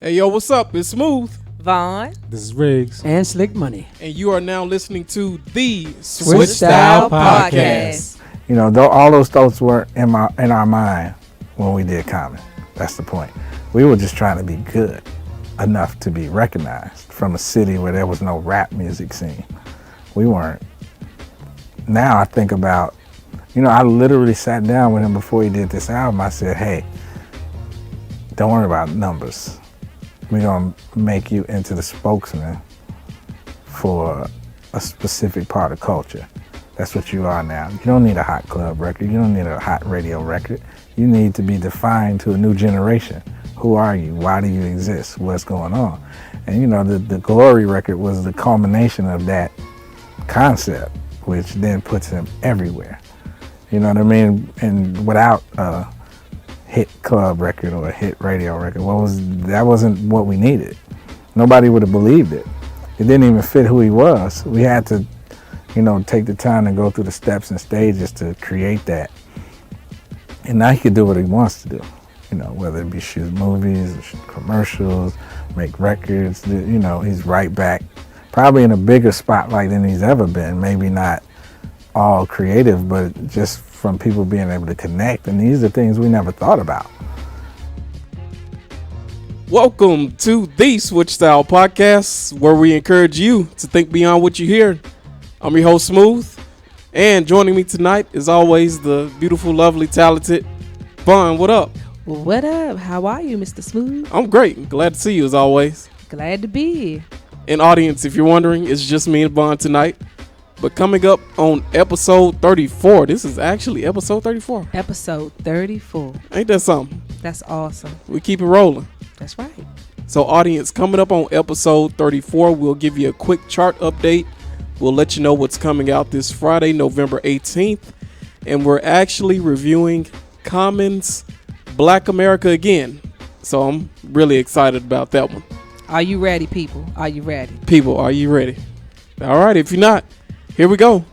Hey, yo, what's up? It's Smooth. Vaughn. This is Riggs. And Slick Money. And you are now listening to the Switch Style Podcast. You know, though all those thoughts were in our mind when we did Common. That's the point. We were just trying to be good enough to be recognized from a city where there was no rap music scene. We weren't. Now I think about, I literally sat down with him before he did this album. I said, hey, don't worry about numbers. We're going to make you into the spokesman for a specific part of culture. That's what you are now. You don't need a hot club record. You don't need a hot radio record. You need to be defined to a new generation. Who are you? Why do you exist? What's going on? And the Glory record was the culmination of that concept, which then puts him everywhere. You know what I mean? And without a hit club record or a hit radio record, that wasn't what we needed. Nobody would have believed it. It didn't even fit who he was. We had to, take the time to go through the steps and stages to create that. And now he can do what he wants to do. Whether it be shoot movies, or shoot commercials, make records, he's right back, probably in a bigger spotlight than he's ever been. Maybe not all creative, but just from people being able to connect. And these are things we never thought about. Welcome to the Switch Style Podcast, where we encourage you to think beyond what you hear. I'm your host, Smooth, and joining me tonight, as always, the beautiful, lovely, talented Vaughn. What up? What up? How are you, Mr. Smooth? I'm great. Glad to see you, as always. Glad to be here. And audience, if you're wondering, it's just me and Vaughn tonight. But coming up on episode 34, this is actually episode 34. Episode 34. Ain't that something? That's awesome. We keep it rolling. That's right. So audience, coming up on episode 34, we'll give you a quick chart update. We'll let you know what's coming out this Friday, November 18th. And we're actually reviewing Common's Black America Again. So I'm really excited about that one. Are you ready, people? Are you ready? People, are you ready? All right, if you're not, here we go.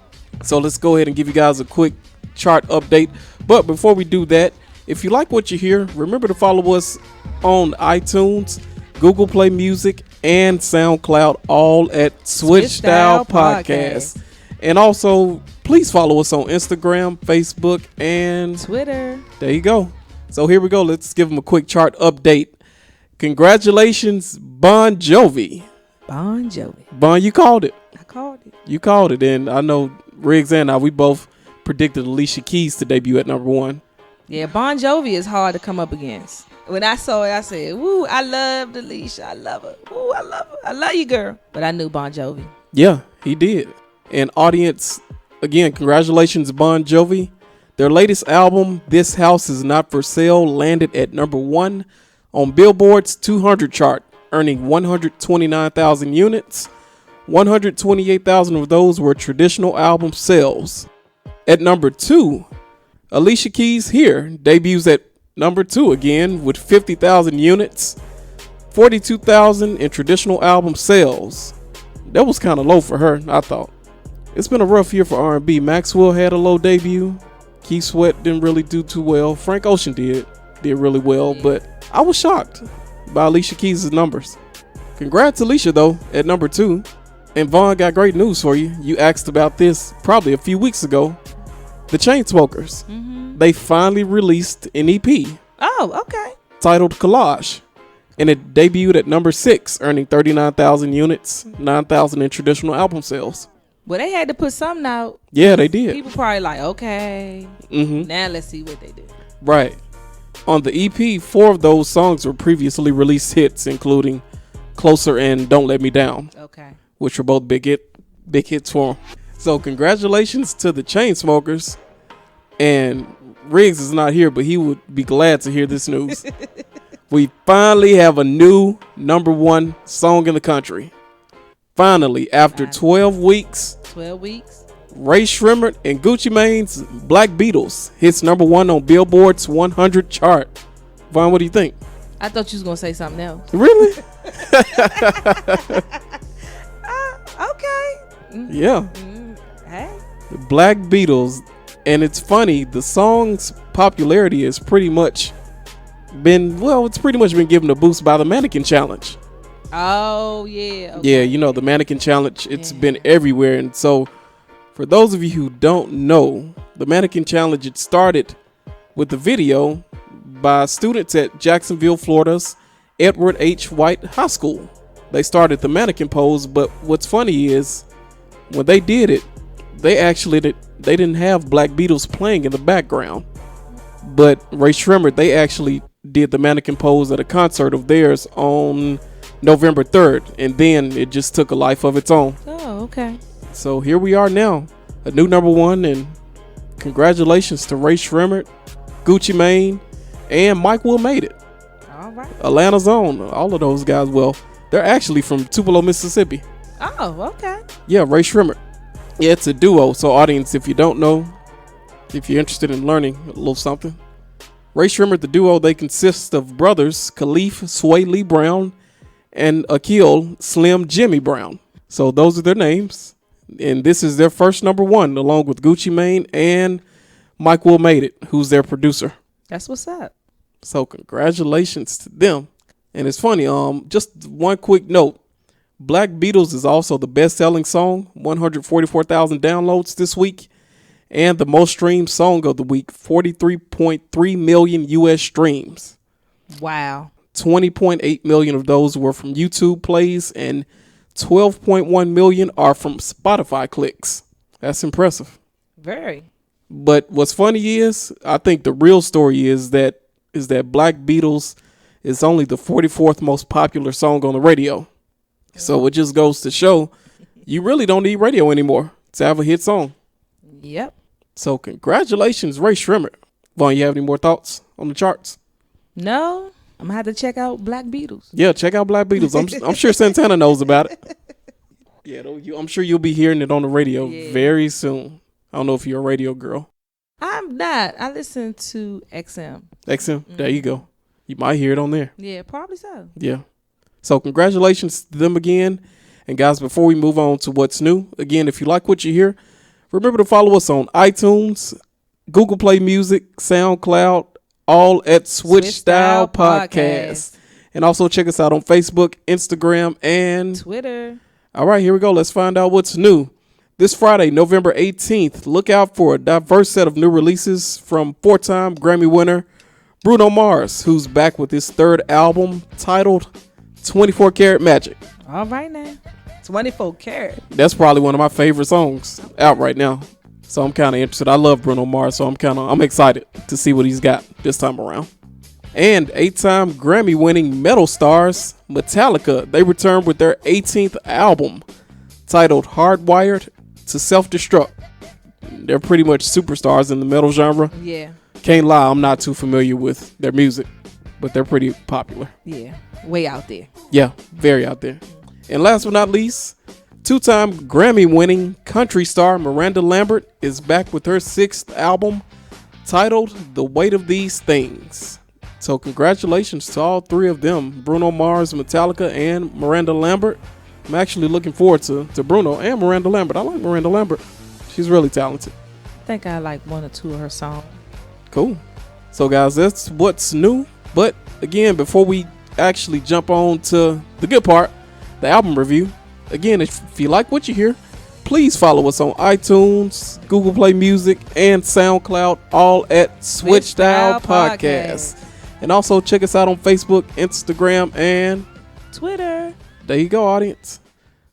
So let's go ahead and give you guys a quick chart update. But before we do that, if you like what you hear, remember to follow us on iTunes, Google Play Music, and SoundCloud, all at Switch Style Podcast. And also, please follow us on Instagram, Facebook, and Twitter. There you go. So here we go. Let's give them a quick chart update. Congratulations, Bon Jovi. Bon Jovi. Bon, you called it. I called it. You called it. And I know Riggs and I, we both predicted Alicia Keys to debut at number 1. Yeah, Bon Jovi is hard to come up against. When I saw it, I said, woo, I love Alicia. I love her. Woo, I love her. I love you, girl. But I knew Bon Jovi. Yeah, he did. And audience, again, congratulations, Bon Jovi. Their latest album, This House Is Not For Sale, landed at number 1 on Billboard's 200 chart, earning 129,000 units. 128,000 of those were traditional album sales. At number 2, Alicia Keys Here debuts at number 2 again with 50,000 units, 42,000 in traditional album sales. That was kind of low for her, I thought. It's been a rough year for R&B. Maxwell had a low debut. Keith Sweat didn't really do too well. Frank Ocean did really well, but I was shocked by Alicia Keys' numbers. Congrats, Alicia, though, at number 2. And Vaughn, got great news for you. You asked about this probably a few weeks ago. The Chainsmokers. They finally released an EP. Oh, okay. Titled Collage. And it debuted at number 6, earning 39,000 units, 9,000 in traditional album sales. Well, they had to put something out. Yeah, they did. People probably like, okay, now let's see what they do. Right. On the EP, 4 of those songs were previously released hits, including Closer and Don't Let Me Down. Okay. Which were both big hits for them. So congratulations to the Chainsmokers. And Riggs is not here, but he would be glad to hear this news. We finally have a new number 1 song in the country. Finally, after 12 weeks. 12 weeks. Rae Sremmurd and Gucci Mane's Black Beatles hits number 1 on Billboard's 100 chart. Vaughn, what do you think? I thought you was going to say something else. Really? Okay. Yeah. Hey. The Black Beatles. And it's funny, the song's popularity is pretty much it's pretty much been given a boost by the Mannequin Challenge. Oh, yeah. Yeah, you know, the Mannequin Challenge, it's been everywhere. And so, for those of you who don't know, the Mannequin Challenge, it started with a video by students at Jacksonville, Florida's Edward H. White High School. They started the mannequin pose, but what's funny is when they did it, they didn't have Black Beatles playing in the background. But Rae Sremmurd, they actually did the mannequin pose at a concert of theirs on November 3rd, and then it just took a life of its own. Oh, okay. So here we are now, a new number one, and congratulations to Rae Sremmurd, Gucci Mane, and Mike Will Made It. All right. Atlanta's own, all of those guys. Well, they're actually from Tupelo, Mississippi. Oh, okay. Yeah, Rae Sremmurd. Yeah, it's a duo. So audience, if you don't know, if you're interested in learning a little something, Rae Sremmurd, the duo, they consist of brothers Khalif Sway Lee Brown and Akil Slim Jimmy Brown. So those are their names. And this is their first number one, along with Gucci Mane and Mike Will Made It, who's their producer. That's what's up. So congratulations to them. And it's funny, just one quick note. Black Beatles is also the best-selling song, 144,000 downloads this week, and the most streamed song of the week, 43.3 million U.S. streams. Wow. 20.8 million of those were from YouTube plays, and 12.1 million are from Spotify clicks. That's impressive. Very. But what's funny is, I think the real story is that Black Beatles is only the 44th most popular song on the radio. So it just goes to show you really don't need radio anymore to have a hit song. Yep. So congratulations, Rae Sremmurd. Vaughn, you have any more thoughts on the charts? No, I'm going to have to check out Black Beatles. Yeah, check out Black Beatles. I'm sure Santana knows about it. Yeah, I'm sure you'll be hearing it on the radio very soon. I don't know if you're a radio girl. I'm not. I listen to XM. XM, There you go. You might hear it on there. Yeah, probably so. Yeah. So congratulations to them again. And guys, before we move on to what's new, again, if you like what you hear, remember to follow us on iTunes, Google Play Music, SoundCloud, all at Switch Style Podcast. And also check us out on Facebook, Instagram, and Twitter. All right, here we go. Let's find out what's new. This Friday, November 18th, look out for a diverse set of new releases from four-time Grammy winner Bruno Mars, who's back with his third album titled 24 Karat Magic. All right now. 24 Karat. That's probably one of my favorite songs out right now. So I'm kind of interested. I love Bruno Mars, so I'm excited to see what he's got this time around. And 8-time Grammy winning metal stars Metallica, they returned with their 18th album titled Hardwired to Self-Destruct. They're pretty much superstars in the metal genre. Yeah. Can't lie, I'm not too familiar with their music, but they're pretty popular. Yeah. Way out there. Yeah, very out there. And last but not least, 2-time Grammy winning country star Miranda Lambert is back with her 6th album titled The Weight of These Things. So congratulations to all three of them, Bruno Mars, Metallica, and Miranda Lambert. I'm actually looking forward to Bruno and Miranda Lambert. I like Miranda Lambert. She's really talented. I think I like one or two of her songs. Cool. So guys, that's what's new. But again, before we actually jump on to the good part, the album review, again, if you like what you hear, please follow us on iTunes, Google Play Music, and SoundCloud, all at Switch Style Podcast. And also check us out on Facebook, Instagram, and Twitter. There you go, audience.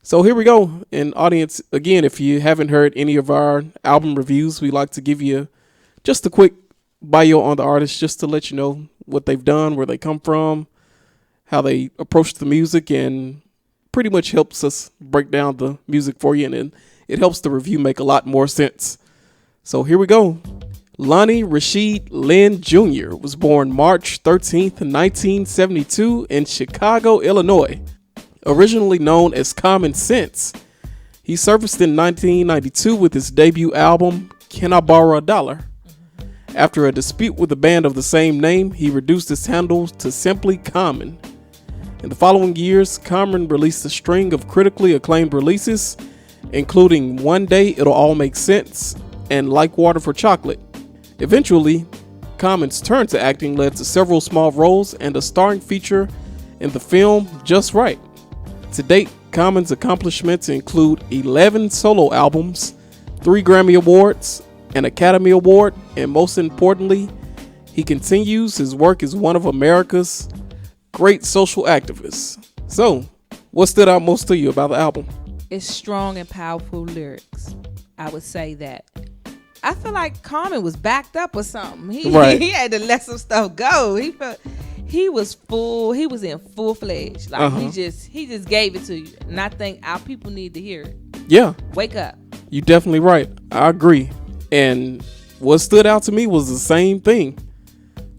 So here we go. And audience, again, if you haven't heard any of our album reviews, we like to give you just a quick bio on the artist, just to let you know what they've done, where they come from, how they approach the music, and pretty much helps us break down the music for you. And it helps the review make a lot more sense. So here we go. Lonnie Rashid Lynn Jr. was born March 13th, 1972 in Chicago, Illinois. Originally known as Common Sense, he surfaced in 1992 with his debut album, Can I Borrow a Dollar? After a dispute with a band of the same name, he reduced his handle to simply Common. In the following years, Common released a string of critically acclaimed releases, including One Day It'll All Make Sense and Like Water for Chocolate. Eventually, Common's turn to acting led to several small roles and a starring feature in the film Just Right. To date, Common's accomplishments include 11 solo albums, 3 Grammy Awards, an Academy Award, and most importantly, he continues his work as one of America's great social activists. So, what stood out most to you about the album? It's strong and powerful lyrics. I would say that. I feel like Common was backed up or something. He had to let some stuff go. He was in full fledged. Like he just gave it to you. And I think our people need to hear it. Yeah. Wake up. You're definitely right. I agree. And what stood out to me was the same thing.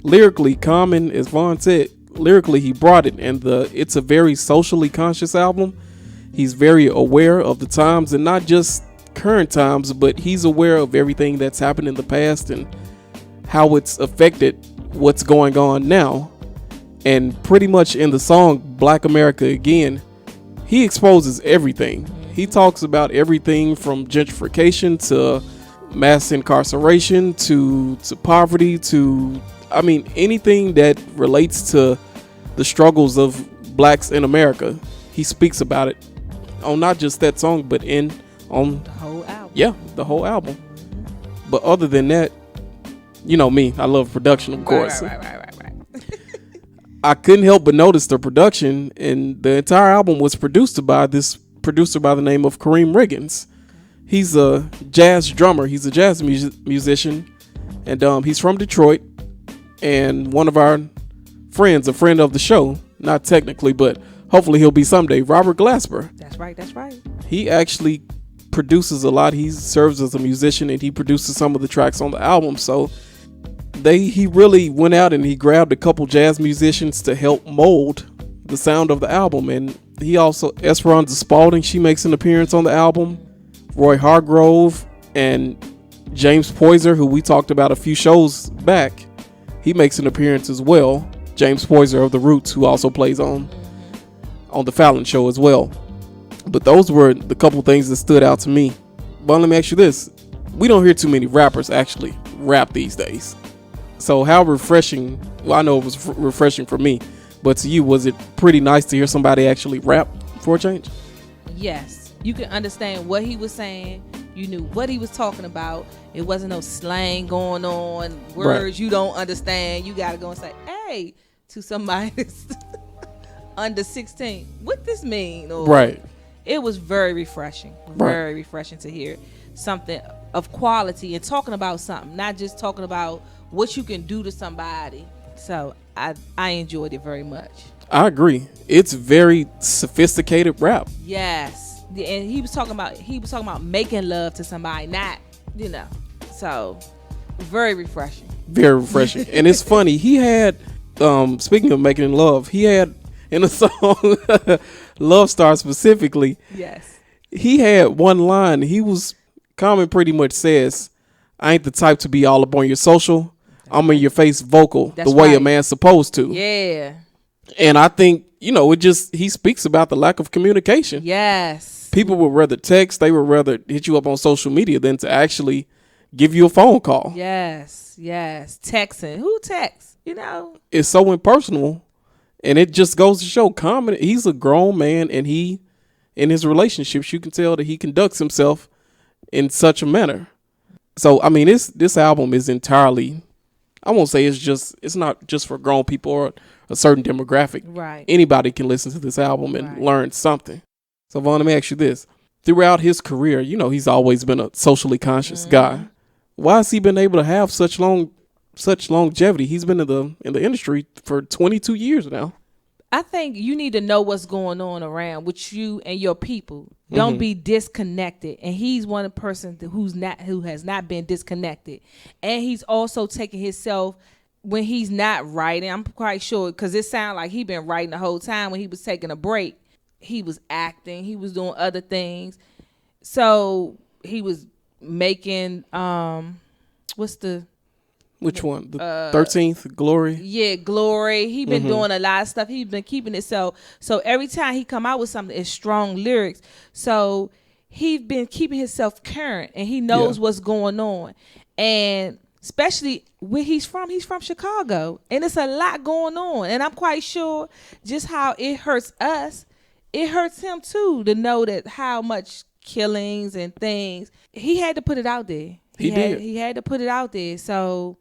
Lyrically, Common, as Vaughn said, lyrically he brought it, and it's a very socially conscious album. He's very aware of the times, and not just current times, but he's aware of everything that's happened in the past and how it's affected what's going on now. And pretty much in the song Black America Again, he exposes everything. He talks about everything from gentrification to mass incarceration to poverty to, anything that relates to the struggles of blacks in America. He speaks about it on not just that song, but on the whole album. Yeah, the whole album. But other than that, you know me, I love production, of course. Right. I couldn't help but notice the production, and the entire album was produced by this producer by the name of Kareem Riggins. He's a jazz drummer. He's a jazz musician, and he's from Detroit. And one of our friends, a friend of the show, not technically, but hopefully he'll be someday, Robert Glasper. That's right. He actually produces a lot. He serves as a musician, and he produces some of the tracks on the album. So he really went out and he grabbed a couple jazz musicians to help mold the sound of the album. And he also, Esperanza Spalding, she makes an appearance on the album. Roy Hargrove and James Poyser, who we talked about a few shows back, he makes an appearance as well. James Poyser of The Roots, who also plays on the Fallon Show as well. But those were the couple things that stood out to me. But let me ask you this. We don't hear too many rappers actually rap these days. So how refreshing, well, I know it was refreshing for me, but to you, was it pretty nice to hear somebody actually rap for a change? Yes. You can understand what he was saying. You knew what he was talking about. It wasn't no slang going on, words you don't understand. You got to go and say, hey, to somebody that's under 16, what this mean? Or, right. It was very refreshing. Very refreshing to hear something of quality and talking about something, not just talking about what you can do to somebody. So I enjoyed it very much. I agree. It's very sophisticated rap. Yes. And he was talking about making love to somebody, not, so very refreshing. Very refreshing. And it's funny, he had speaking of making love, he had in a song Love Star specifically. Yes. He had one line. Common pretty much says, I ain't the type to be all up on your social. I'm in your face vocal. That's the way right. A man's supposed to. Yeah. And I think, he speaks about the lack of communication. Yes. People would rather text. They would rather hit you up on social media than to actually give you a phone call. Yes. Texting. Who texts? It's so impersonal. And it just goes to show Common, he's a grown man, and in his relationships, you can tell that he conducts himself in such a manner. So, this album is entirely, I won't say it's not just for grown people or a certain demographic. Right. Anybody can listen to this album and learn something. So, Vaughn, let me ask you this. Throughout his career, he's always been a socially conscious guy. Why has he been able to have such longevity? He's been in the industry for 22 years now. I think you need to know what's going on around with you and your people. Don't be disconnected. And he's one person who has not been disconnected. And he's also taking himself when he's not writing. I'm quite sure because it sounded like he been writing the whole time. When he was taking a break, he was acting. He was doing other things. So he was making which one? The 13th, Glory? Yeah, Glory. He been doing a lot of stuff. He's been keeping it so every time he come out with something, it's strong lyrics. So he's been keeping himself current, and he knows what's going on. And especially where he's from. He's from Chicago, and it's a lot going on. And I'm quite sure just how it hurts us, it hurts him too to know that how much killings and things. He had to put it out there. He had to put it out there. So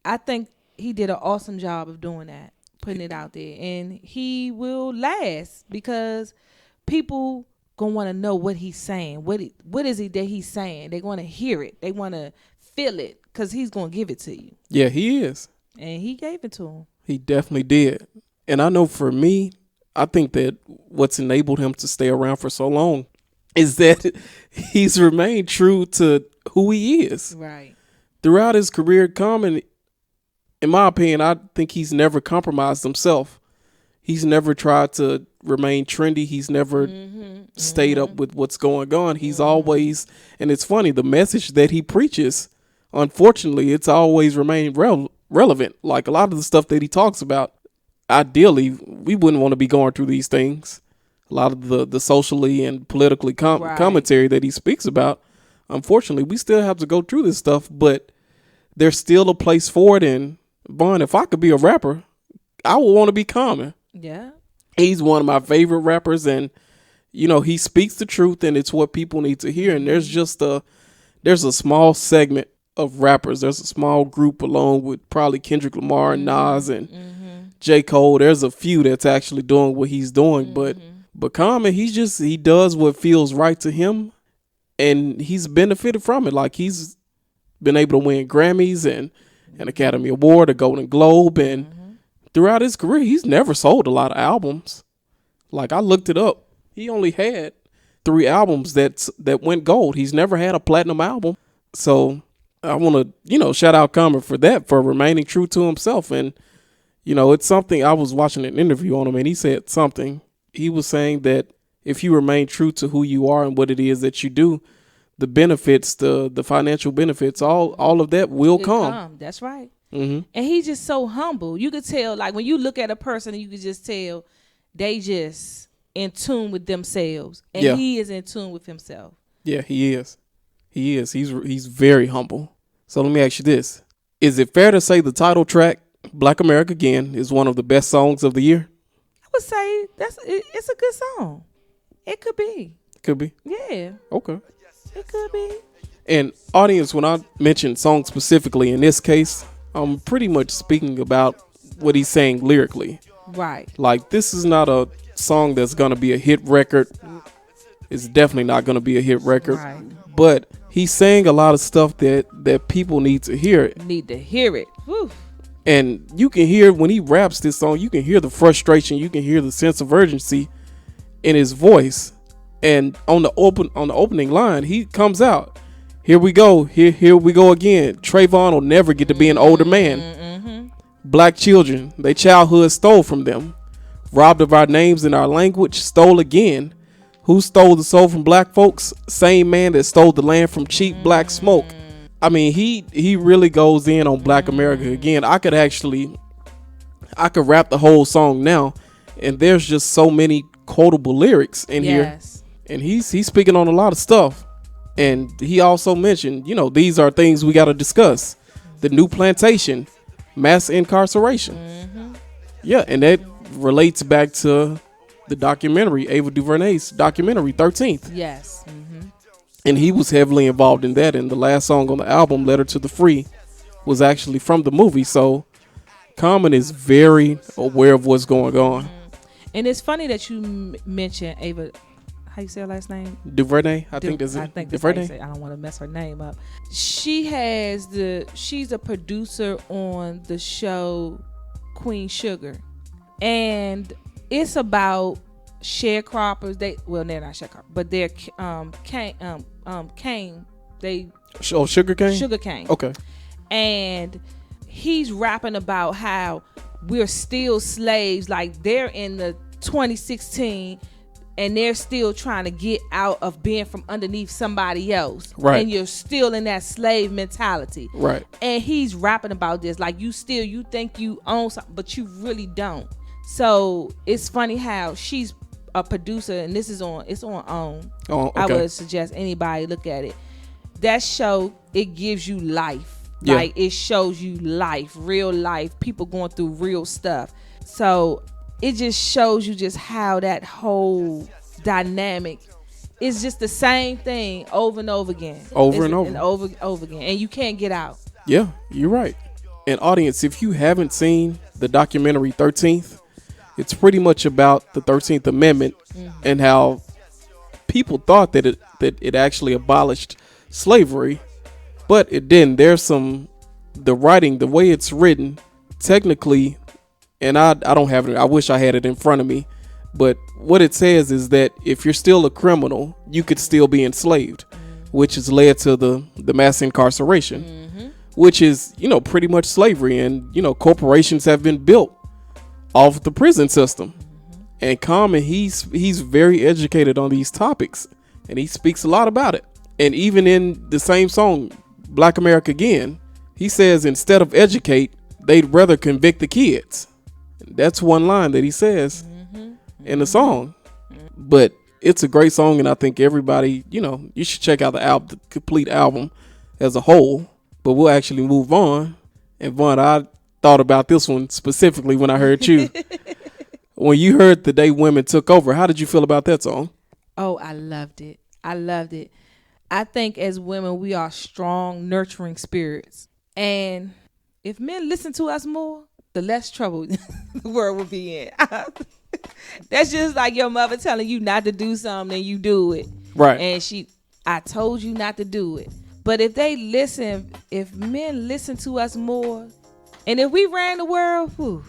I think he did an awesome job of doing that, putting it out there, and he will last because people gonna want to know what he's saying. What is it that he's saying? They want to hear it. They want to feel it because he's gonna give it to you. Yeah, he is. And he gave it to him. He definitely did. And I know for me, I think that what's enabled him to stay around for so long is that he's remained true to who he is. Right. Throughout his career, Common, in my opinion, I think he's never compromised himself. He's never tried to remain trendy. He's never stayed up with what's going on. He's always, and it's funny, the message that he preaches, unfortunately, it's always remained relevant. Like a lot of the stuff that he talks about, ideally, we wouldn't want to be going through these things. A lot of the socially and politically commentary that he speaks about, unfortunately, we still have to go through this stuff, but there's still a place for it. And Vaughn, if I could be a rapper, I would want to be Common. Yeah. He's one of my favorite rappers, and you know, he speaks the truth, and it's what people need to hear. And there's a small segment of rappers. There's a small group along with probably Kendrick Lamar and Nas and J. Cole. There's a few that's actually doing what he's doing, but Common, he does what feels right to him, and he's benefited from it. Like he's been able to win Grammys and an Academy Award, a Golden Globe, and throughout his career, he's never sold a lot of albums. Like I looked it up, he only had 3 albums that went gold. He's never had a platinum album. So I want to, shout out Common for that, for remaining true to himself. And it's something, I was watching an interview on him, and he said something. He was saying that if you remain true to who you are and what it is that you do, the benefits, the financial benefits, all of that will come. That's right. Mm-hmm. And he's just so humble. You could tell, like when you look at a person, you could just tell they just in tune with themselves, and he is in tune with himself. Yeah, he is. He is. He's very humble. So let me ask you this: is it fair to say the title track, "Black America Again," is one of the best songs of the year? I would say it's a good song. It could be. Could be. Yeah. Okay. It could be. And audience, when I mention song specifically in this case, I'm pretty much speaking about what he's saying lyrically. Right. Like, this is not a song that's going to be a hit record. It's definitely not going to be a hit record. Right. But he's saying a lot of stuff that people need to hear. Need to hear it. Woo. And you can hear when he raps this song, you can hear the frustration, you can hear the sense of urgency in his voice. And on the opening line, he comes out, "Here we go, here we go again. Trayvon will never get to be an older man. Mm-hmm. Black children, their childhood stole from them. Robbed of our names and our language, stole again. Who stole the soul from black folks? Same man that stole the land from cheap black smoke." I mean, he really goes in on Black America Again. I could rap the whole song now, and there's just so many quotable lyrics in here. And he's speaking on a lot of stuff. And he also mentioned, these are things we got to discuss. The new plantation, mass incarceration. Yeah, and that relates back to the documentary, Ava DuVernay's documentary, 13th. Yes. And he was heavily involved in that. And the last song on the album, Letter to the Free, was actually from the movie. So Common is very aware of what's going on. And it's funny that you mentioned Ava. How you say her last name? DuVernay, I think that's DuVernay. I don't want to mess her name up. She's a producer on the show Queen Sugar, and it's about sharecroppers. They're not sharecroppers, but they're cane. Sugar cane. Sugar cane. Okay. And he's rapping about how we're still slaves. Like they're in the 2016. And they're still trying to get out of being from underneath somebody else. Right. And you're still in that slave mentality. Right. And he's rapping about this. Like you think you own something, but you really don't. So it's funny how she's a producer, and it's on OWN. Oh, okay. I would suggest anybody look at it. That show, it gives you life. Yeah. Like it shows you life, real life, people going through real stuff. So it just shows you just how that whole dynamic is just the same thing over and over again. Over and over. And over again. And you can't get out. Yeah, you're right. And audience, if you haven't seen the documentary 13th, it's pretty much about the 13th Amendment and how people thought that it actually abolished slavery, but it didn't. There's the writing, the way it's written, technically, and I don't have it. I wish I had it in front of me, but what it says is that if you're still a criminal, you could still be enslaved, which has led to the mass incarceration, which is, pretty much slavery. And, corporations have been built off the prison system. And Common, he's very educated on these topics, and he speaks a lot about it. And even in the same song, Black America Again, he says instead of educate, they'd rather convict the kids. That's one line that he says in the song. But it's a great song, and I think everybody, you should check out the complete album as a whole. But we'll actually move on. And Vaughn, I thought about this one specifically when I heard you. When you heard The Day Women Took Over, how did you feel about that song? Oh, I loved it. I think as women, we are strong, nurturing spirits. And if men listen to us more, the less trouble the world will be in. That's just like your mother telling you not to do something and you do it. Right. And I told you not to do it. But if men listen to us more, and if we ran the world, whew,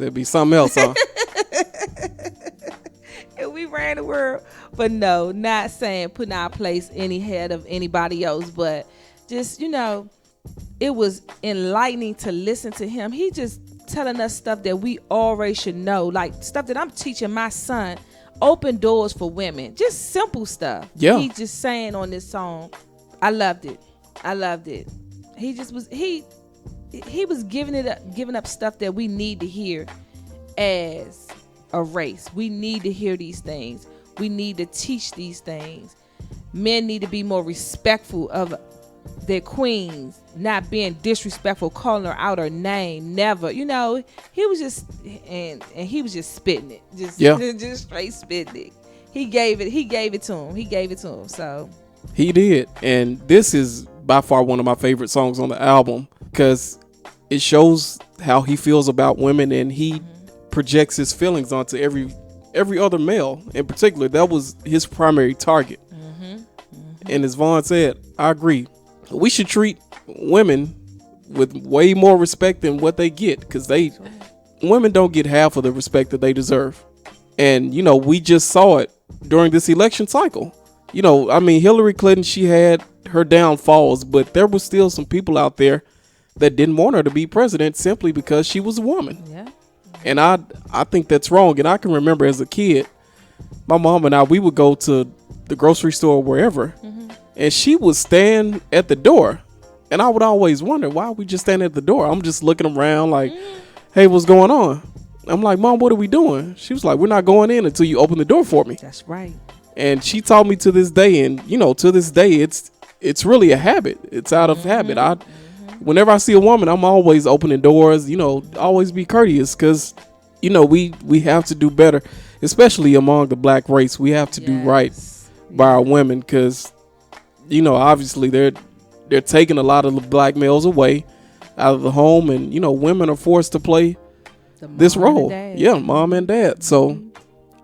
It'd be something else, huh? if we ran the world. But no, not saying putting our place any head of anybody else, but just, it was enlightening to listen to him. He just telling us stuff that we already should know, like stuff that I'm teaching my son. Open doors for women, just simple stuff. Yeah. He just saying on this song. I loved it. He just was he was giving up stuff that we need to hear as a race. We need to hear these things. We need to teach these things. Men need to be more respectful of their queens, not being disrespectful, calling her out her name. Never, he was just and he was just spitting it, just straight spitting it. He gave it to him. So he did, and this is by far one of my favorite songs on the album because it shows how he feels about women, and he projects his feelings onto every other male in particular. That was his primary target. And as Vaughn said, I agree. We should treat women with way more respect than what they get, because women don't get half of the respect that they deserve. And, we just saw it during this election cycle. Hillary Clinton, she had her downfalls, but there was still some people out there that didn't want her to be president simply because she was a woman. Yeah. And I think that's wrong. And I can remember as a kid, my mom and I, we would go to the grocery store or wherever, and she would stand at the door. And I would always wonder, why are we just standing at the door? I'm just looking around like, hey, what's going on? I'm like, Mom, what are we doing? She was like, we're not going in until you open the door for me. That's right. And she taught me to this day. And, to this day, it's really a habit. It's out of habit. Whenever I see a woman, I'm always opening doors, always be courteous, because, we have to do better, especially among the black race. We have to do right by our women, because, obviously they're taking a lot of the black males away out of the home, and, women are forced to play this role. Yeah, mom and dad. So,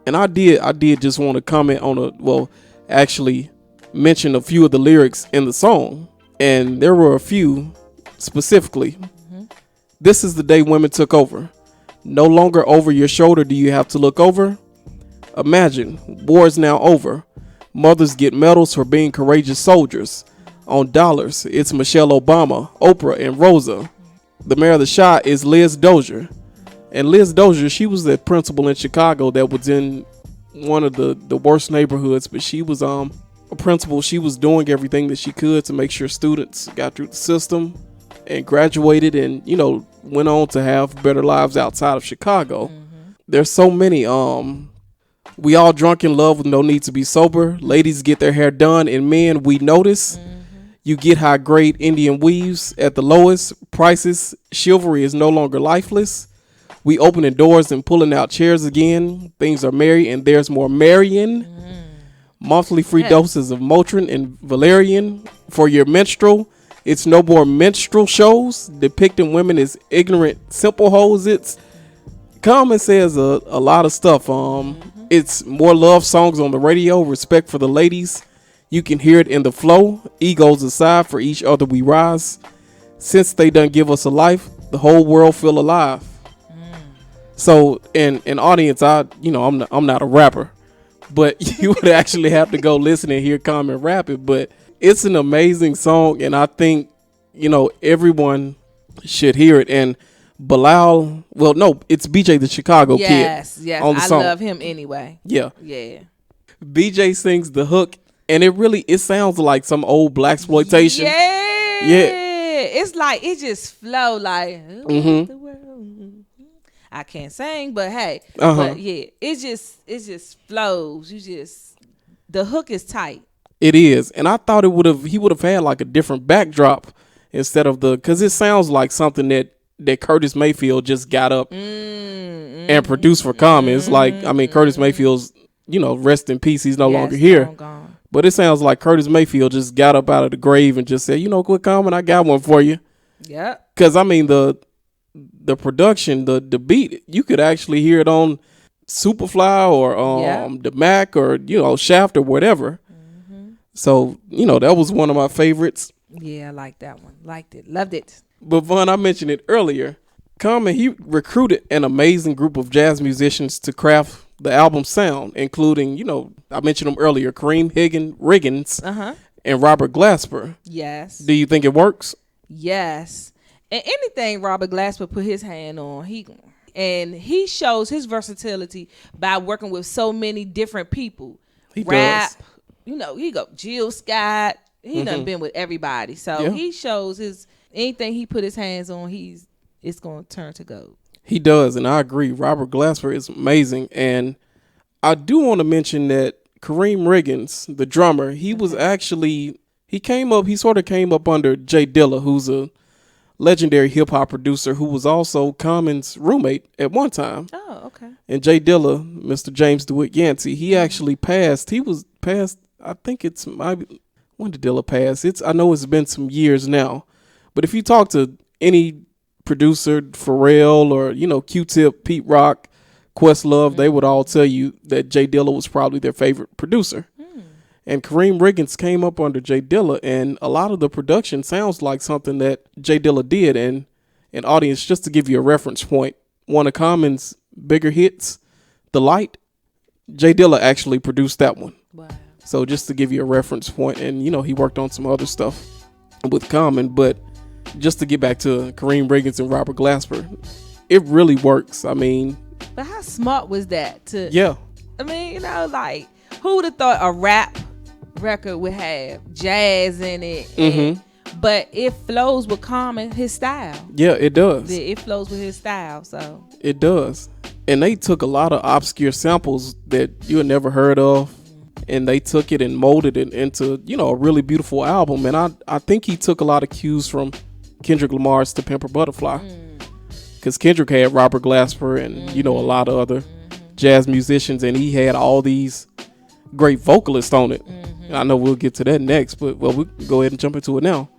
and I did just want to comment on actually mention a few of the lyrics in the song, and there were a few specifically. This is the day women took over. No longer over your shoulder do you have to look over. Imagine, war's now over. Mothers get medals for being courageous soldiers. On dollars, it's Michelle Obama, Oprah, and Rosa. The mayor of the shot is Liz Dozier. And Liz Dozier, she was the principal in Chicago that was in one of the worst neighborhoods, but she was a principal. She was doing everything that she could to make sure students got through the system and graduated and, went on to have better lives outside of Chicago. There's so many, we all drunk in love with no need to be sober. Ladies get their hair done, and men, we notice. You get high grade Indian weaves at the lowest prices. Chivalry is no longer lifeless. We opening doors and pulling out chairs again. Things are merry and there's more marrying. Monthly free doses of Motrin and Valerian for your menstrual. It's no more minstrel shows depicting women as ignorant, simple hoes. It's Common says a lot of stuff. It's more love songs on the radio, respect for the ladies. You can hear it in the flow. Egos aside, for each other we rise. Since they done give us a life, the whole world feel alive. So, in audience, I'm not a rapper, but you would actually have to go listen and hear Common rap it. But it's an amazing song, and I think everyone should hear it. And Bilal, it's BJ the Chicago Kid. Yes, on the I song. love him anyway. Yeah. BJ sings the hook, and it sounds like some old blaxploitation. Yeah. It's like it just flow like the world. I can't sing, but hey, but yeah, it just flows. The hook is tight. It is, and I thought he would have had like a different backdrop instead of because it sounds like something that Curtis Mayfield just got up and produced for Common. It's like, Curtis Mayfield's, rest in peace. He's no longer here. Gone. But it sounds like Curtis Mayfield just got up out of the grave and just said, quit Common, I got one for you. Yeah. Because, the production, the beat, you could actually hear it on Superfly or the Mac or, Shaft or whatever. So, that was one of my favorites. Yeah, I like that one. Liked it. Loved it. But Vaughn, I mentioned it earlier. Common, he recruited an amazing group of jazz musicians to craft the album's sound, including, I mentioned them earlier, Kareem Riggins and Robert Glasper. Yes. Do you think it works? Yes. And anything Robert Glasper put his hand on, he shows his versatility by working with so many different people. He Rap, does. He go Jill Scott. He done been with everybody. So he shows anything he put his hands on, it's going to turn to gold. He does, and I agree. Robert Glasper is amazing. And I do want to mention that Kareem Riggins, the drummer, he sort of came up under Jay Dilla, who's a legendary hip-hop producer who was also Common's roommate at one time. Oh, okay. And Jay Dilla, Mr. James DeWitt Yancey, he actually passed. He was passed, I think when did Dilla pass? I know it's been some years now. But if you talk to any producer, Pharrell or, Q-Tip, Pete Rock, Questlove, they would all tell you that Jay Dilla was probably their favorite producer. And Kareem Riggins came up under Jay Dilla, and a lot of the production sounds like something that Jay Dilla did. And an audience, just to give you a reference point, one of Common's bigger hits, The Light, Jay Dilla actually produced that one. Wow. So just to give you a reference point, and he worked on some other stuff with Common, but just to get back to Kareem Riggins and Robert Glasper, it really works. But how smart was that? Yeah. Like, who would have thought a rap record would have jazz in it? But it flows with Common, his style. Yeah, it does. It flows with his style, so. It does. And they took a lot of obscure samples that you had never heard of, and they took it and molded it into, a really beautiful album. And I think he took a lot of cues from Kendrick Lamar's To Pimp a Butterfly, because Kendrick had Robert Glasper and a lot of other jazz musicians, and he had all these great vocalists on it. I know we'll get to that next, but we can go ahead and jump into it now.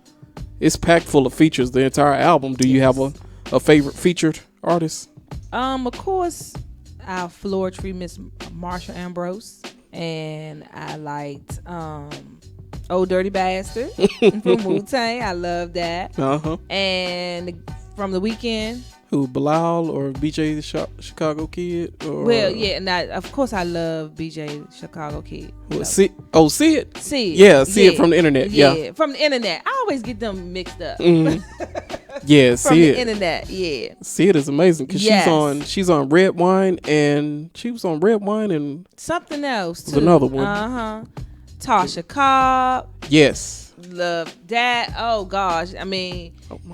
It's packed full of features, the entire album. Do you have a favorite featured artist? Of course, our floor tree, Miss Marsha Ambrose, and I liked Old Dirty Bastard from Wu-Tang. I love that. And from The Weeknd. Who, Bilal or BJ the Chicago Kid? Or, well, yeah, and of course I love BJ the Chicago Kid. See it? See it? Yeah, see it from the internet. Yeah, from the internet. I always get them mixed up. Yeah, from see it. The internet. Yeah, see it is amazing because she's on Red Wine, and she was on Red Wine and something else too. There's another one. Tasha Cobb. Yes. Love that. Oh gosh,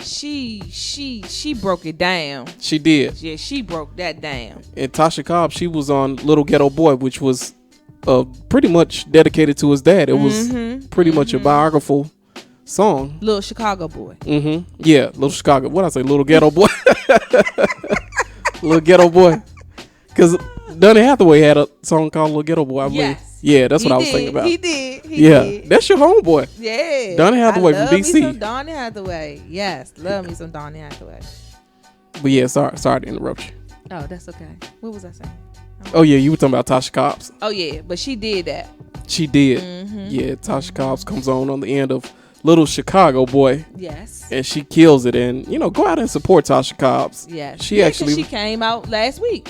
she broke it down. She did. Yeah, she broke that down. And Tasha Cobb, she was on Little Ghetto Boy, which was pretty much dedicated to his dad. It was pretty much a biographical song. Little Chicago Boy. Yeah, Little Chicago. What I say, Little Ghetto Boy? Little Ghetto Boy. Because Donny Hathaway had a song called Little Ghetto Boy, I believe. Yes. Yeah, that's what I was thinking about. He did. That's your homeboy. Yeah. Donny Hathaway from love DC. Me some Donny Hathaway. Yes, love me some Donny Hathaway. But yeah, sorry to interrupt you. Oh, that's okay. What was I saying? Oh yeah, you were talking about Tasha Cobbs. Oh yeah, but she did that. She did. Yeah, Tasha Cobbs comes on the end of Little Chicago Boy. Yes. And she kills it. And, go out and support Tasha Cobbs. Yes. She came out last week.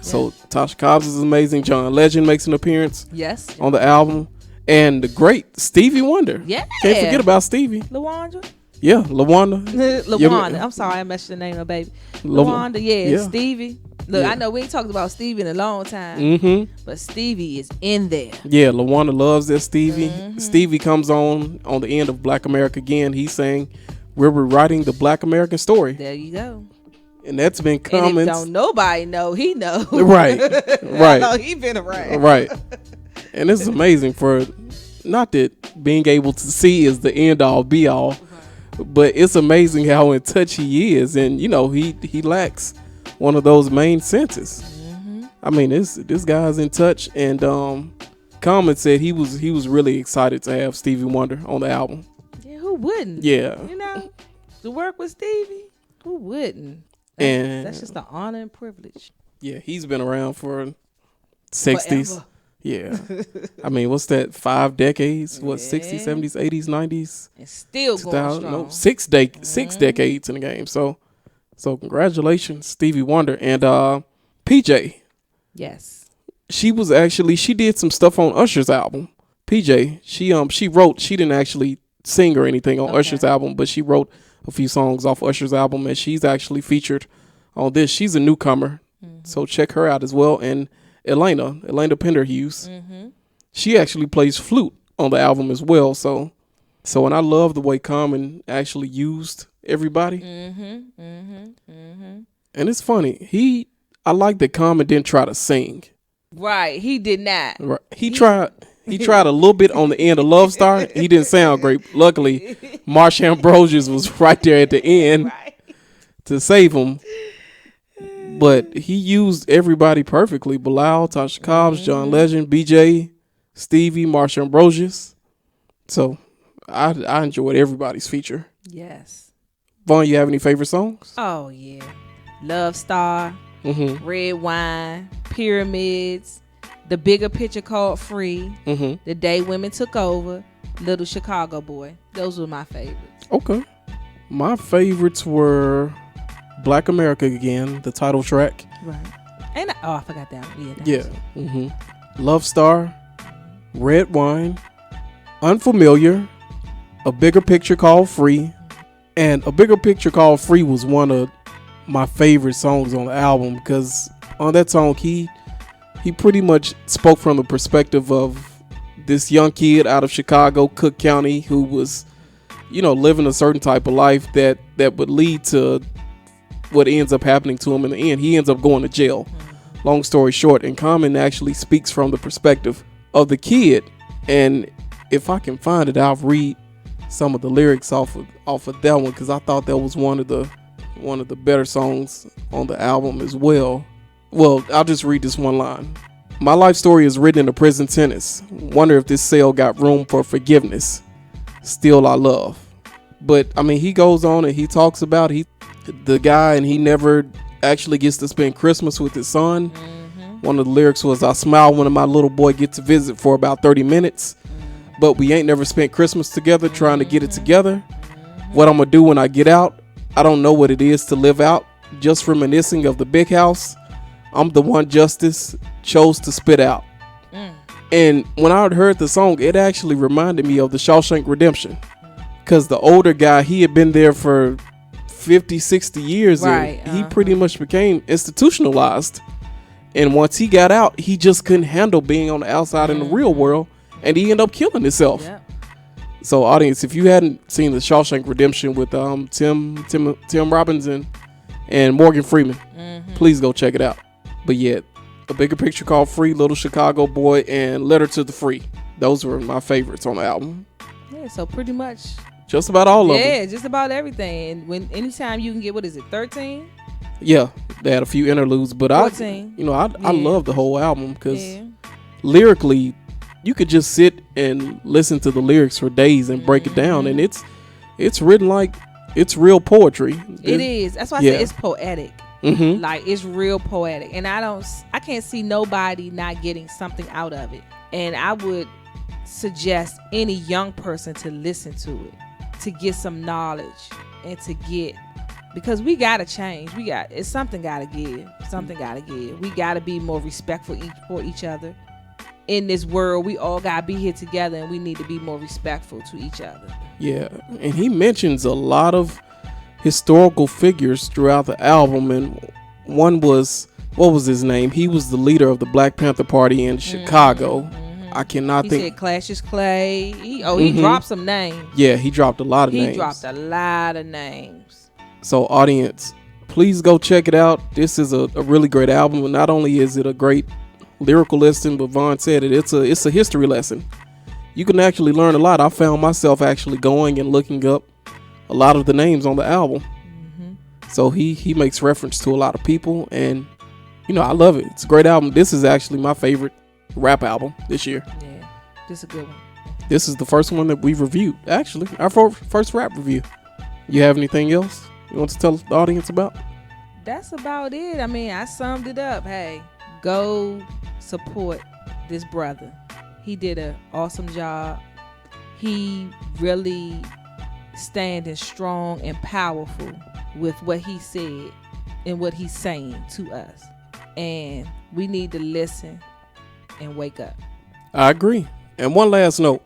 So Tasha Cobbs is amazing. John Legend makes an appearance. Yes. On the album. And the great Stevie Wonder. Yeah. Can't forget about Stevie. LaWanda. Yeah, LaWanda. LaWanda. I'm sorry, I messed the name up, baby. LaWanda, yeah. Stevie. Look, Yeah. I know we ain't talked about Stevie in a long time. But Stevie is in there. Yeah, LaWanda loves that Stevie. Stevie comes on the end of Black America Again. He's saying, we're rewriting the Black American story. There you go. And that's been And common. if don't nobody know, he know. Right. Oh, he been around. Right. And it's amazing for, not that being able to see is the end all be all, but it's amazing how in touch he is. And, he lacks one of those main senses. I mean, this guy's in touch. And Common said he was really excited to have Stevie Wonder on the album. Yeah, who wouldn't? Yeah. To work with Stevie, who wouldn't? And that's just an honor and privilege. Yeah, he's been around for 60s. Forever. Yeah. I mean, what's that? 5 decades? What, 60s, 70s, 80s, 90s? And still going strong. No, 6 decades in the game. So congratulations, Stevie Wonder. And PJ. Yes. She did some stuff on Usher's album. PJ, she wrote, she didn't actually sing or anything on Usher's album, but she wrote a few songs off Usher's album, and she's actually featured on this. She's a newcomer, so check her out as well. And Elena Penderhughes, she actually plays flute on the album as well. So and I love the way Common actually used everybody. And it's funny. I like that Common didn't try to sing. Right, he did not. Right. He tried a little bit on the end of Love Star. He didn't sound great. Luckily, Marsha Ambrosius was right there at the end to save him. But he used everybody perfectly. Bilal, Tasha Cobbs, John Legend, BJ, Stevie, Marsha Ambrosius. So I enjoyed everybody's feature. Yes. Vaughn, you have any favorite songs? Oh, yeah. Love Star, Red Wine, Pyramids, The Bigger Picture Called Free, The Day Women Took Over, Little Chicago Boy. Those were my favorites. Okay. My favorites were Black America Again, the title track. Right. And I forgot that one. Yeah. Love Star, Red Wine, Unfamiliar, A Bigger Picture Called Free. And A Bigger Picture Called Free was one of my favorite songs on the album, because on that song he pretty much spoke from the perspective of this young kid out of Chicago, Cook County, who was, living a certain type of life that would lead to what ends up happening to him in the end. He ends up going to jail. Long story short, and Common actually speaks from the perspective of the kid. And if I can find it, I'll read some of the lyrics off of that one, because I thought that was one of the better songs on the album as well. Well, I'll just read this one line. My life story is written in a prison sentence. Wonder if this cell got room for forgiveness. Still I love. But I mean, he goes on and he talks about the guy, and he never actually gets to spend Christmas with his son. One of the lyrics was, I smile when my little boy gets to visit for about 30 minutes, but we ain't never spent Christmas together trying to get it together. What I'm gonna do when I get out, I don't know what it is to live out, just reminiscing of the big house. I'm the one justice chose to spit out. And when I heard the song, it actually reminded me of the Shawshank Redemption, because the older guy, he had been there for 50, 60 years, and he pretty much became institutionalized. And once he got out, he just couldn't handle being on the outside in the real world, and he ended up killing himself. So audience, if you hadn't seen the Shawshank Redemption with Tim Robbins and Morgan Freeman, please go check it out. But yeah, A Bigger Picture Called Free, Little Chicago Boy, and Letter to the Free. Those were my favorites on the album. Yeah, so pretty much. Just about all of them. Yeah, just about everything. And anytime you can get, what is it, 13? Yeah, they had a few interludes, but 14. I love the whole album because Yeah. lyrically, you could just sit and listen to the lyrics for days and break it down, and it's written like it's real poetry. It is. That's why I say it's poetic. Mm-hmm. Like, it's real poetic, and I can't see nobody not getting something out of it. And I would suggest any young person to listen to it, to get some knowledge, and because we gotta change. It's something gotta give. Something gotta give. We gotta be more respectful for each other. In this world, we all gotta be here together, and we need to be more respectful to each other. Yeah, and he mentions a lot of historical figures throughout the album, and one was, what was his name? He was the leader of the Black Panther Party in Chicago. I cannot think. He said Cassius Clay. He dropped some names. Yeah, he dropped a lot of names. He dropped a lot of names. So, audience, please go check it out. This is a really great album, and not only is it a great lyrical lesson, but Vaughn said it's a history lesson. You can actually learn a lot. I found myself actually going and looking up a lot of the names on the album. So he makes reference to a lot of people, and I love it. It's a great album. This is actually my favorite rap album this year. Yeah, this is a good one. This is the first one that we've reviewed, actually, our first rap review. You have anything else you want to tell the audience about? That's about it. I mean, I summed it up. Hey, go support this brother. He did an awesome job. He really standing strong and powerful with what he said and what he's saying to us. And we need to listen and wake up. I agree. And one last note,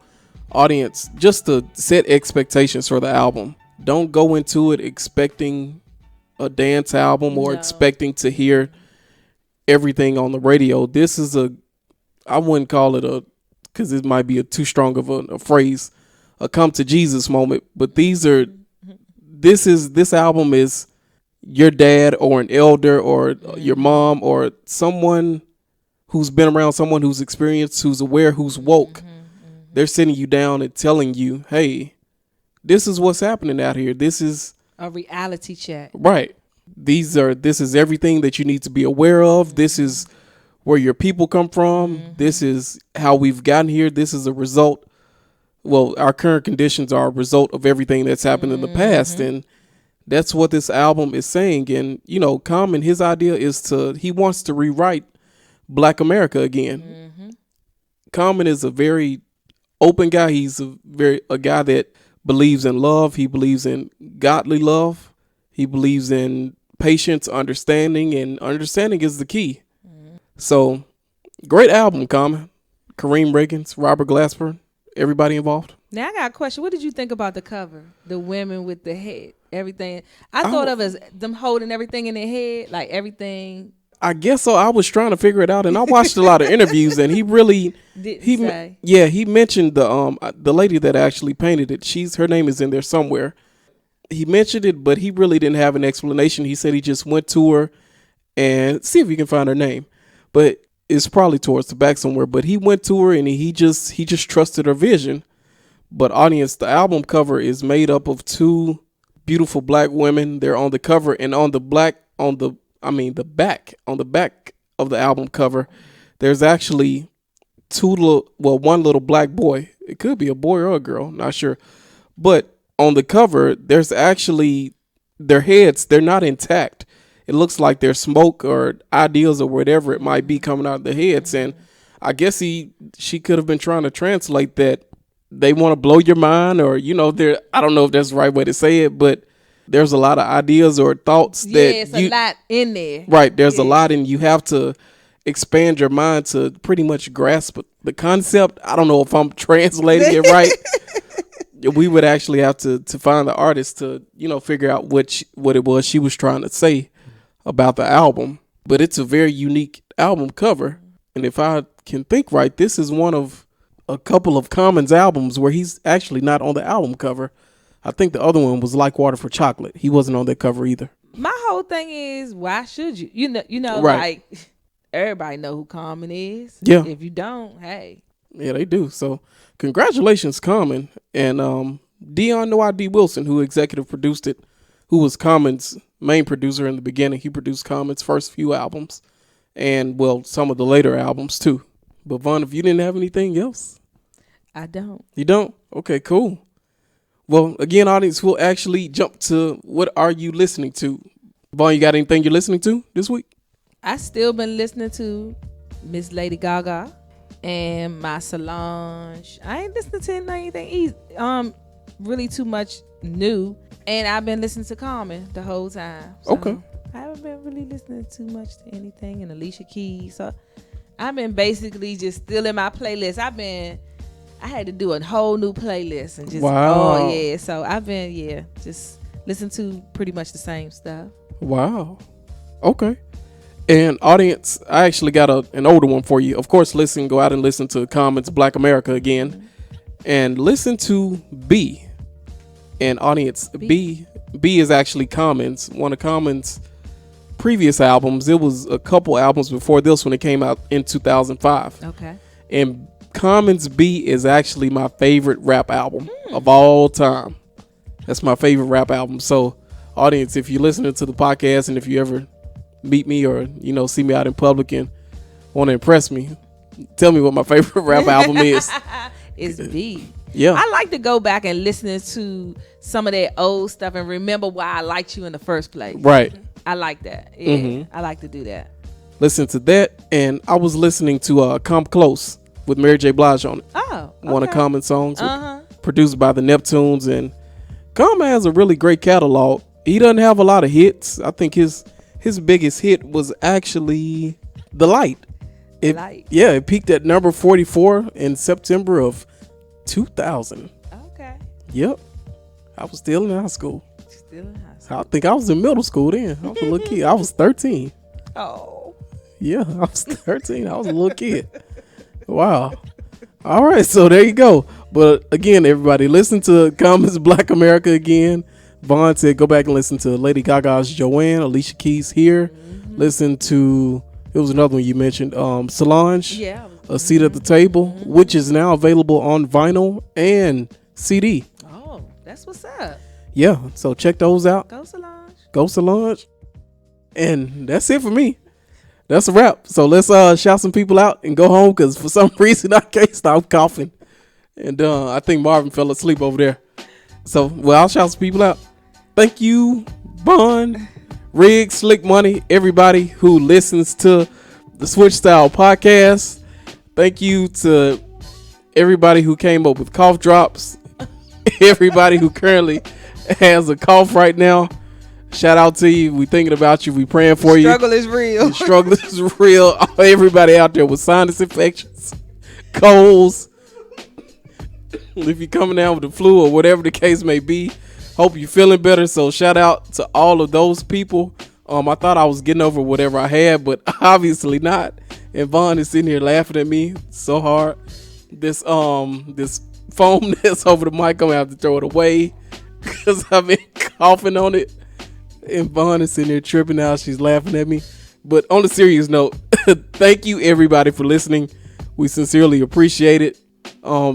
audience, just to set expectations for the album. Don't go into it expecting a dance album or expecting to hear everything on the radio. This is I wouldn't call it because it might be too strong of a phrase, a come to Jesus moment. But this album is your dad or an elder or your mom or someone who's been around, someone who's experienced, who's aware, who's woke. They're sitting you down and telling you, hey, this is what's happening out here. This is a reality check. Right. This is everything that you need to be aware of. This is where your people come from. This is how we've gotten here. This is a result. Well, our current conditions are a result of everything that's happened in the past. And that's what this album is saying. And, Common, his idea is he wants to rewrite Black America again. Common is a very open guy. He's a guy that believes in love. He believes in godly love. He believes in patience, understanding, and understanding is the key. So, great album, Common. Kareem Reagans, Robert Glasper, everybody involved. Now I got a question. What did you think about the cover? The women with the head, everything. I thought of as them holding everything in their head, like everything. I guess so. I was trying to figure it out, and I watched a lot of interviews, and he really he mentioned the lady that actually painted it. Her name is in there somewhere. He mentioned it, but he really didn't have an explanation. He said he just went to her and see if you can find her name, but it's probably towards the back somewhere. But he went to her and he just trusted her vision. But audience, the album cover is made up of two beautiful black women. They're on the cover, and on the back of the album cover, there's actually one little black boy. It could be a boy or a girl, not sure. But on the cover, there's actually their heads, they're not intact. It looks like there's smoke or ideas or whatever it might be coming out of their heads. And I guess she could have been trying to translate that they want to blow your mind, or, I don't know if that's the right way to say it, but there's a lot of ideas or thoughts that it's a lot in there. Right. There's a lot, and you have to expand your mind to pretty much grasp the concept. I don't know if I'm translating it right. We would actually have to find the artist to, figure out what it was she was trying to say about the album. But it's a very unique album cover. And if I can think right, this is one of a couple of Common's albums where he's actually not on the album cover. I think the other one was Like Water for Chocolate. He wasn't on that cover either. My whole thing is, why should you? Right. Like, everybody know who Common is. Yeah. If you don't, hey. Yeah, they do. So congratulations, Common. And Dion No ID Wilson, who executive produced it, who was Common's main producer in the beginning. He produced Common's first few albums and, well, some of the later albums too. But Vaughn, if you didn't have anything else? I don't. You don't? Okay, cool. Well, again, audience, we'll actually jump to what are you listening to? Vaughn, you got anything you're listening to this week? I still been listening to Miss Lady Gaga and my Solange. I ain't listening to anything really too much new. And I've been listening to Common the whole time. So Okay. I haven't been really listening too much to anything. And Alicia Keys. So I've been basically just still in my playlist. I had to do a whole new playlist and just Wow. oh yeah. So I've been just listen to pretty much the same stuff. Wow. Okay. And audience, I actually got an older one for you. Of course, go out and listen to Common's Black America again. And listen to B. And audience, B is actually Common's, one of Common's previous albums. It was a couple albums before this when it came out in 2005. Okay. And Common's B is actually my favorite rap album of all time. That's my favorite rap album. So, audience, if you're listening to the podcast and if you ever meet me or, see me out in public and want to impress me, tell me what my favorite rap album is. It's B. Yeah. I like to go back and listen to some of that old stuff and remember why I liked you in the first place. Right. I like that. Yeah. I like to do that. Listen to that. And I was listening to Come Close with Mary J. Blige on it. Oh, okay. One of Common's songs produced by the Neptunes. And Common has a really great catalog. He doesn't have a lot of hits. I think his biggest hit was actually The Light. Yeah, it peaked at number 44 in September of 2000. Okay. Yep. I was still in high school. Still in high school. I think I was in middle school then. I was a little kid. I was 13. Oh. Yeah, I was 13. I was a little kid. Wow. All right, so there you go. But again, everybody, listen to Common's Black America again. Vaughn said go back and listen to Lady Gaga's Joanne, Alicia Keys Here. Listen to, it was another one you mentioned, Solange, A Seat at the Table, which is now available on vinyl and CD. Oh, that's what's up. Yeah, so check those out. Go Solange. Go Solange. And that's it for me. That's a wrap. So let's shout some people out and go home because for some reason I can't stop coughing. And I think Marvin fell asleep over there. So, well, I'll shout some people out. Thank you, Bun, Rig, Slick Money, everybody who listens to the Switch Style podcast. Thank you to everybody who came up with cough drops. Everybody who currently has a cough right now. Shout out to you. We thinking about you. We praying for you. Struggle is real. The struggle is real. Everybody out there with sinus infections, colds. If you're coming down with the flu or whatever the case may be, hope you're feeling better. So shout out to all of those people. I thought I was getting over whatever I had, but obviously not. And Vaughn is sitting here laughing at me so hard. This foam that's over the mic, I'm gonna have to throw it away because I've been coughing on it. And Vaughn is sitting there tripping out. She's laughing at me. But on a serious note, thank you everybody for listening. We sincerely appreciate it.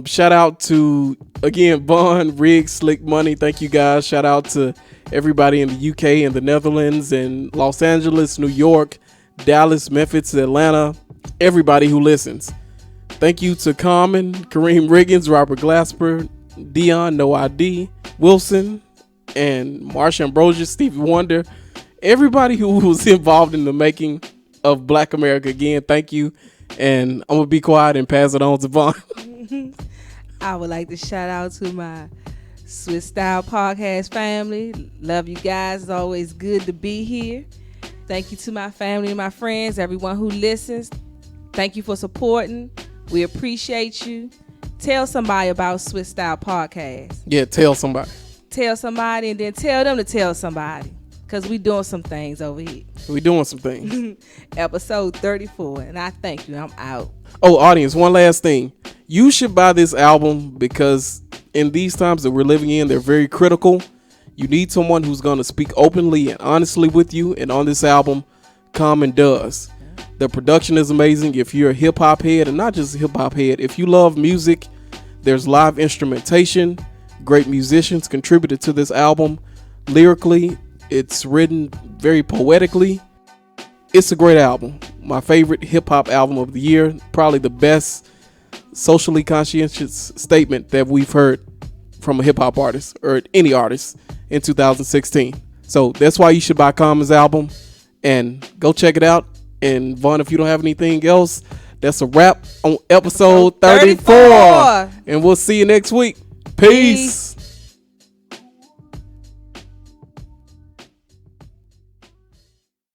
Shout out to, again, Vaughn, Rig, Slick Money. Thank you guys. Shout out to everybody in the UK and the Netherlands and Los Angeles, New York, Dallas, Memphis, Atlanta, everybody who listens. Thank you to Common, Kareem Riggins, Robert Glasper, Dion No ID, Wilson, and Marsha Ambrosius, Stevie Wonder, everybody who was involved in the making of Black America. Again, thank you. And I'm going to be quiet and pass it on to Vaughn. I would like to shout out to my Swiss Style Podcast family. Love you guys. It's always good to be here. Thank you to my family and my friends, everyone who listens. Thank you for supporting. We appreciate you. Tell somebody about Swiss Style Podcast. Yeah, tell somebody. Tell somebody and then tell them to tell somebody. Because we doing some things over here. We doing some things. Episode 34. And I thank you. I'm out. Oh, audience, one last thing. You should buy this album because in these times that we're living in, they're very critical. You need someone who's going to speak openly and honestly with you. And on this album, Common does. The production is amazing. If you're a hip hop head, and not just a hip hop head, if you love music, there's live instrumentation. Great musicians contributed to this album. Lyrically, it's written very poetically. It's a great album. My favorite hip hop album of the year. Probably the best socially conscientious statement that we've heard from a hip hop artist or any artist in 2016. So that's why you should buy Common's album and go check it out. And Vaughn, if you don't have anything else, that's a wrap on episode 34. And we'll see you next week. Peace.